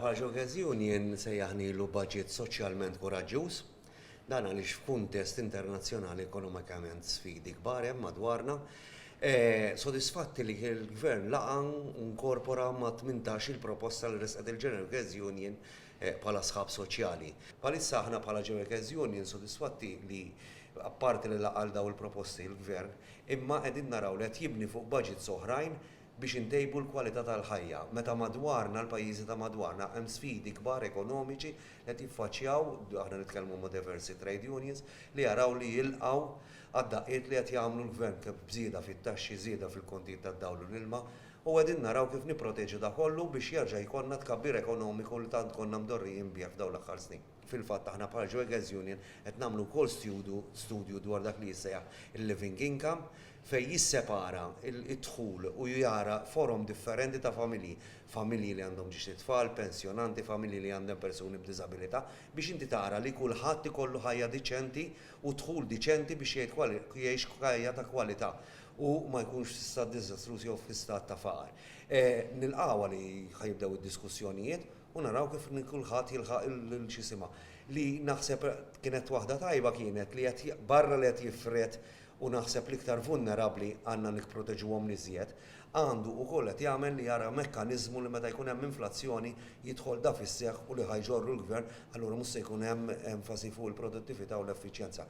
Ħaġa Union sejjaħnilu budget soċjalment koraġġjuż, dan għaliex f'kuntest internazzjonali ekonomikament sfidi kbar hemm madwarna. Sodisfatti li l-Gvern laqan inkorpora ma' 18 il-proposta li resqet il-General Gas Union bħala sħab soċjali. Palissa aħna bħala General Gas Union sodisfatti li apparti li laqal daw il-proposti il-Gvern, imma qegħdin naraw li qed jibni fuq budgets oħrajn biex intejbu l-kwalità tal-ħajja. Meta madwarna l-pajjiżi ta' madwarna hemm sfidi kbar ekonomiċi li qed jiffaċċjaw, aħna nitkellmu ma' diversi trade unions li jaraw li jilqgħu għad-daqqiet li qed jagħmlu l-Gvern kif bżieda fit-taxxi, żieda fil-kontijiet tad-dawl u l-ilma, u qegħdin naraw kif nipproteġu da kollu biex jerġa' jkollna tkabbir ekonomiku li tant konna mdorrijin bih f'dawn l-aħħar snin. Fil-fatt aħna bħala General Gas Union qed nagħmlu wkoll studju dwar dak li jissejjaħ il-living income fejn jissepara id-dħul u jara forum differenti ta' familji li għandhom ġiex tfal, pensjonanti, familji li għandhom persuni b'diżabilità biex inti tara li kulħadd ikollu ħajja diċenti u dħul diċenti biex jgħix ħajja ta' kwalità u ma jkunx f'istat diżastruż jew f'istat ta' faqar. Nilqgħu li ħajbdew id-diskussjonijiet u naraw kif kulħadd jilħaq il-ċisima. Li naħseb kienet waħda tajba kienet li barra li qed jiffret u naħseb l-iktar vulnerabbli għandna nikproteġuhom niżjed, għandu wkoll qed jagħmel li jara mekkaniżmu li meta jkun hemm inflazzjoni jidħol da fis-seħħ u li ħajġorru l-Gvern, allura mhux se jkun hemm enfasi fuq il-produttività u l-effiċjenza.